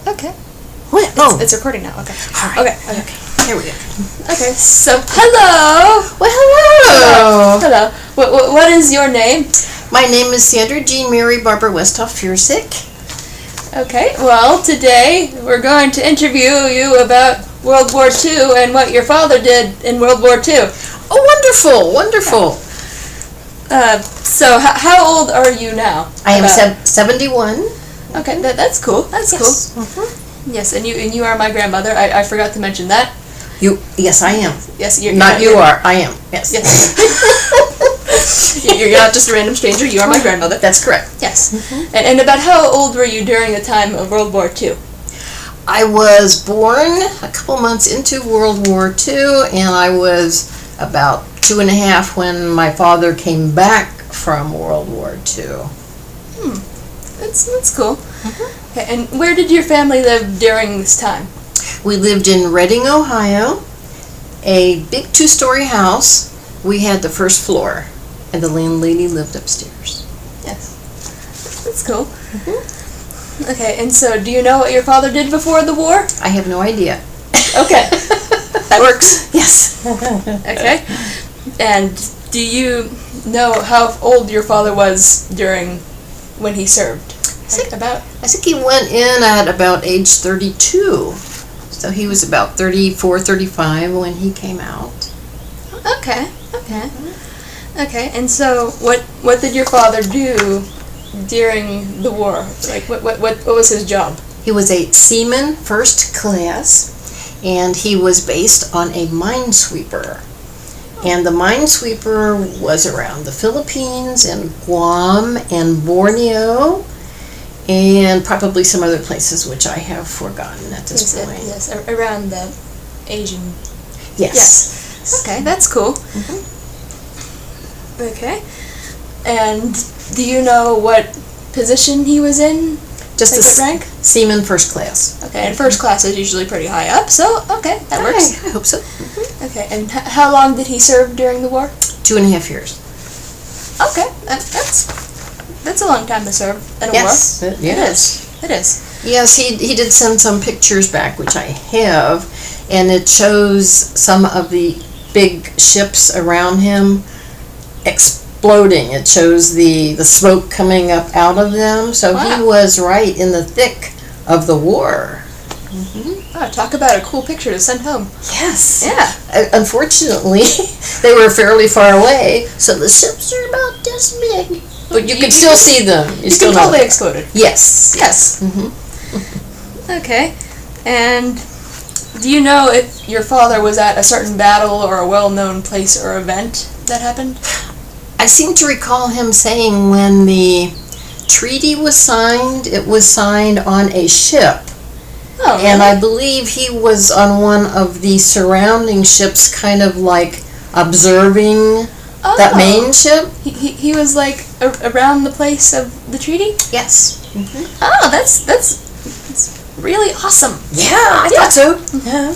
Okay. What? Oh. It's recording now. Okay. All right. Okay. Here we go. Okay. So, hello. Well, hello. Hello. What is your name? My name is Sandra Jean Mary Barbara Westhoff Fiersick. Okay. Well, today we're going to interview you about World War II and what your father did in World War II. Oh, wonderful, wonderful. So how old are you now? I am 71. Okay, that's cool. That's Yes. cool. Mm-hmm. Yes, and you are my grandmother. I forgot to mention that. Yes, I am. Yes, you're not you are. I am. Yes. Yes. You're not just a random stranger. You are my grandmother. That's correct. Yes. Mm-hmm. And about how old were you during the time of World War II? I was born a couple months into World War II, and I was about 2.5 when my father came back from World War II. That's cool. Mm-hmm. Okay, and where did your family live during this time? We lived in Reading, Ohio, a big 2-story house. We had the first floor, and the landlady lived upstairs. Yes. That's cool. Mm-hmm. Okay, and so do you know what your father did before the war? I have no idea. Okay. That works. Yes. Okay. And do you know how old your father was when he served? I think he went in at about age 32. So he was about 34, 35 when he came out. Okay. Okay, and so what did your father do during the war? Like, what was his job? He was a seaman first class, and he was based on a minesweeper. And the minesweeper was around the Philippines and Guam and Borneo and probably some other places which I have forgotten at this point. Yes, around the Asian. Yes. Okay, that's cool. Mm-hmm. Okay. And do you know what position he was in? Just what rank? Seaman first class. Okay, and first class is usually pretty high up, so okay, that works. I hope so. Mm-hmm. Okay, and how long did he serve during the war? 2.5 years. Okay, that's a long time to serve in a war. Yes, it is. It is. Yes, he did send some pictures back, which I have, and it shows some of the big ships around him exploding. It shows the smoke coming up out of them. So Wow. He was right in the thick of the war. Mm-hmm. Oh, talk about a cool picture to send home. Yes. Yeah. Unfortunately, they were fairly far away, so the ships are about this big. But you can still see them. You can tell they exploded. Yes. Yes. Mm-hmm. Okay. And do you know if your father was at a certain battle or a well-known place or event that happened? I seem to recall him saying when the treaty was signed, it was signed on a ship. Oh, really? And I believe he was on one of the surrounding ships, kind of like observing that main ship. He was like around the place of the treaty? Yes. Mm-hmm. Oh, that's really awesome. Yeah, I thought so. Yeah.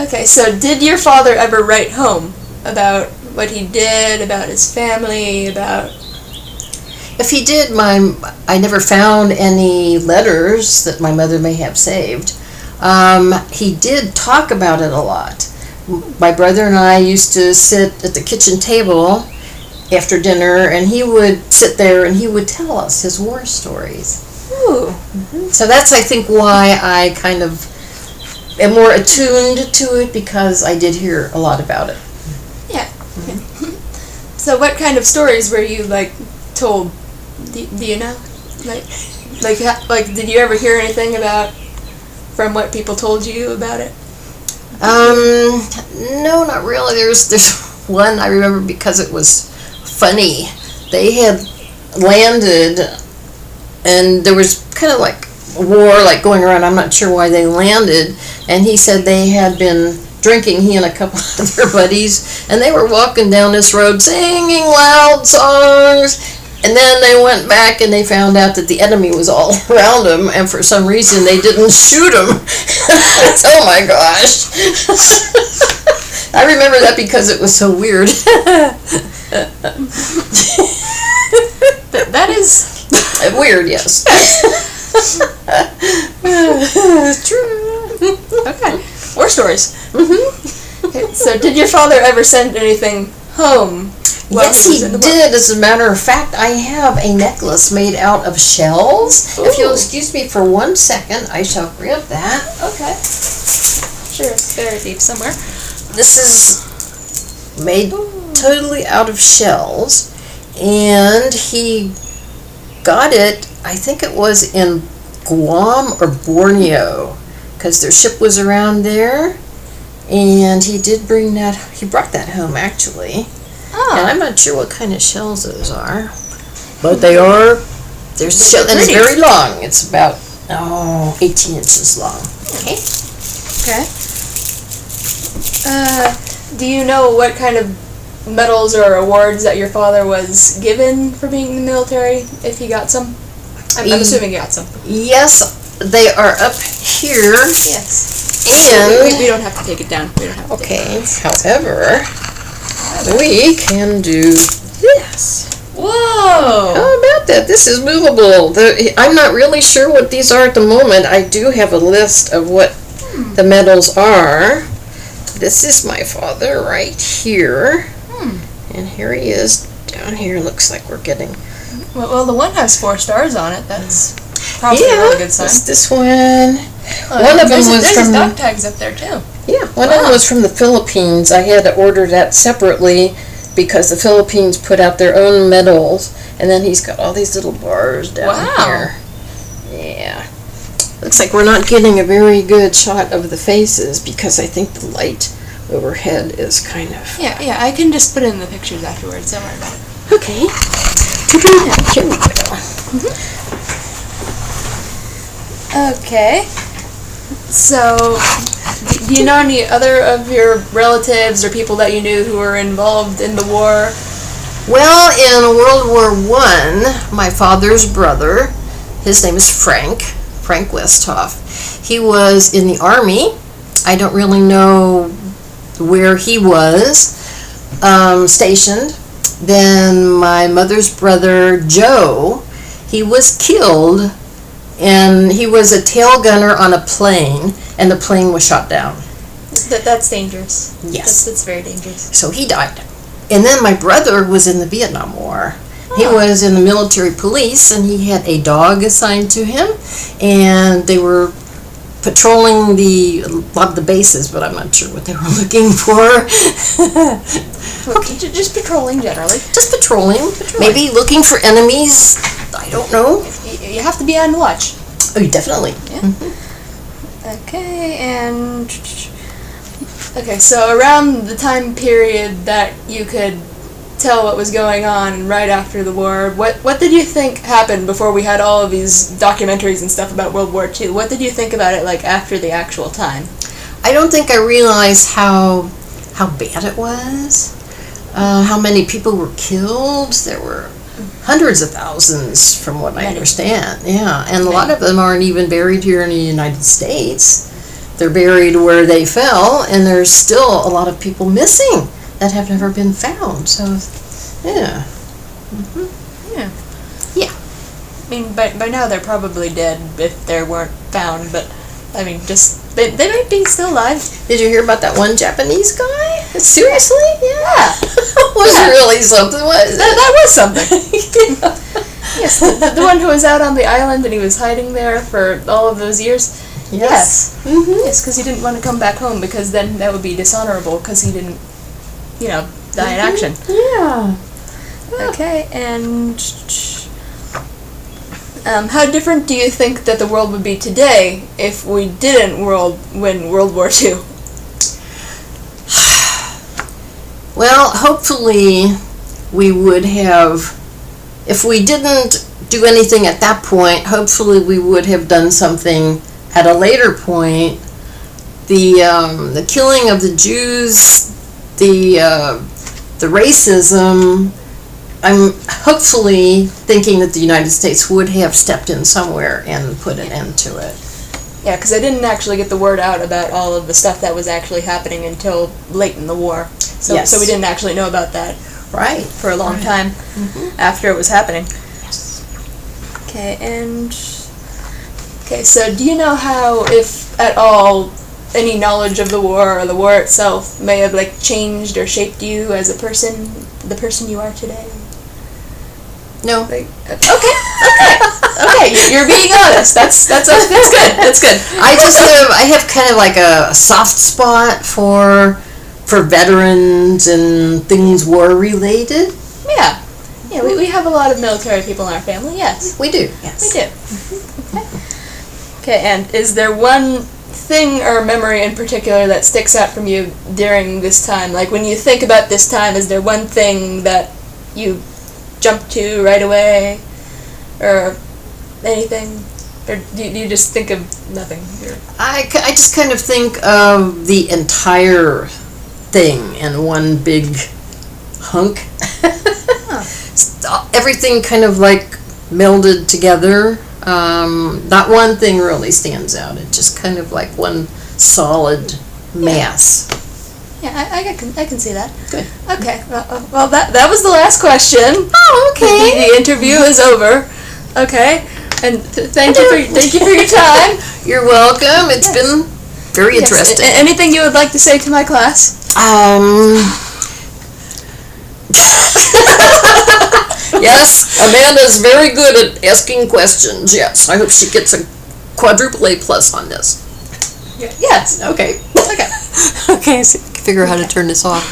Okay, so did your father ever write home about what he did, about his family, about... If he did, I never found any letters that my mother may have saved. He did talk about it a lot. My brother and I used to sit at the kitchen table after dinner, and he would sit there and he would tell us his war stories. Ooh. Mm-hmm. So that's, I think, why I kind of am more attuned to it, because I did hear a lot about it. Yeah. So what kind of stories were you, told? Do you know? Like, did you ever hear anything from what people told you about it? No, not really. There's one I remember because it was funny. They had landed, and there was kind of like a war going around. I'm not sure why they landed, and he said they had been drinking, he and a couple of their buddies, and they were walking down this road singing loud songs. And then they went back and they found out that the enemy was all around them, and for some reason they didn't shoot them. Oh my gosh. I remember that because it was so weird. That is weird, yes. It's true. Okay. War stories. Mm-hmm. Okay, so did your father ever send anything home? while Yes, was he in the war? did. As a matter of fact, I have a necklace made out of shells. If you'll Ooh. excuse me for 1 second, I shall grab that. Okay. Sure, it's buried deep somewhere. This is made totally out of shells, and he got it, I think it was in Guam or Borneo, because their ship was around there, and he brought that home actually. Oh. And I'm not sure what kind of shells those are, but they're shell, and it's pretty. very long. It's about 18 inches long. Okay. Okay. Do you know what kind of medals or awards that your father was given for being in the military, if he got some? I'm assuming he got some. Yes, they are up here. Yes. And We don't have to take it down. We don't have to take it okay, however, we can do this. down. Whoa! How about that? This is movable. I'm not really sure what these are at the moment. I do have a list of what the medals are. This is my father right here. And here he is down here. Looks like we're getting... Well, the one has 4 stars on it. That's probably a really good sign. This one. One of them was there's from... his dog tags up there, too. Yeah, one of them was from the Philippines. I had to order that separately because the Philippines put out their own medals, and then he's got all these little bars down here. Yeah. Looks like we're not getting a very good shot of the faces because I think the light overhead is kind of... Yeah, I can just put in the pictures afterwards. Don't worry about it. Okay. Here we go. Okay. So, do you know any other of your relatives or people that you knew who were involved in the war? Well, in World War I, my father's brother, his name is Frank Westhoff. He was in the Army. I don't really know where he was stationed. Then my mother's brother, Joe, he was killed, and he was a tail gunner on a plane, and the plane was shot down. That's dangerous. Yes. That's very dangerous. So he died. And then my brother was in the Vietnam War. He was in the military police, and he had a dog assigned to him, and they were patrolling a lot of the bases, but I'm not sure what they were looking for. Okay. Just patrolling generally. Just patrolling. Maybe looking for enemies. I don't know. You have to be on watch. Oh, definitely. Yeah. Okay, and... Okay, so around the time period that you could tell what was going on right after the war, what did you think happened before we had all of these documentaries and stuff about World War II? What did you think about it, like, after the actual time? I don't think I realized how bad it was. How many people were killed. There were hundreds of thousands, from what I understand. Yeah, and a lot of them aren't even buried here in the United States. They're buried where they fell, and there's still a lot of people missing that have never been found. So, yeah. Yeah. I mean, by now they're probably dead if they weren't found, but, I mean, just... They might be still alive. Did you hear about that one Japanese guy? Seriously? Yeah. Was really something. That was something. Yes, the one who was out on the island and he was hiding there for all of those years. Yes. Yes, because he didn't want to come back home because then that would be dishonorable because he didn't, die in action. Yeah. Okay, and how different do you think that the world would be today if we didn't win World War II? Well, hopefully we would have, if we didn't do anything at that point, hopefully we would have done something at a later point. The killing of the Jews, the racism, I'm hopefully thinking that the United States would have stepped in somewhere and put an end to it. Yeah, because I didn't actually get the word out about all of the stuff that was actually happening until late in the war. So, Yes. so we didn't actually know about that Right. for a long time after it was happening. Okay, and Okay, so do you know how, if at all, any knowledge of the war or the war itself may have like changed or shaped you as a person, the person you are today? No. Like, okay, you're being honest. That's good. That's good. I have kind of like a soft spot for veterans and things war related. Yeah, we have a lot of military people in our family. Yes, We do. Yes. we do. Okay, and is there one thing or memory in particular that sticks out from you during this time? Like when you think about this time, is there one thing that you jump to right away, or anything, or do you just think of nothing? I just kind of think of the entire thing in one big hunk. Everything kind of like melded together. Not one thing really stands out. It's just kind of like one solid mass. Yeah, I can see that. Good. Okay, well that was the last question. Oh, okay. The interview is over. Okay, and thank you for your time. You're welcome. It's been very interesting. Anything you would like to say to my class? Yes, Amanda's very good at asking questions. Yes, I hope she gets a quadruple A+ on this. Yes. Okay. Okay. Okay, so figure out how to turn this off.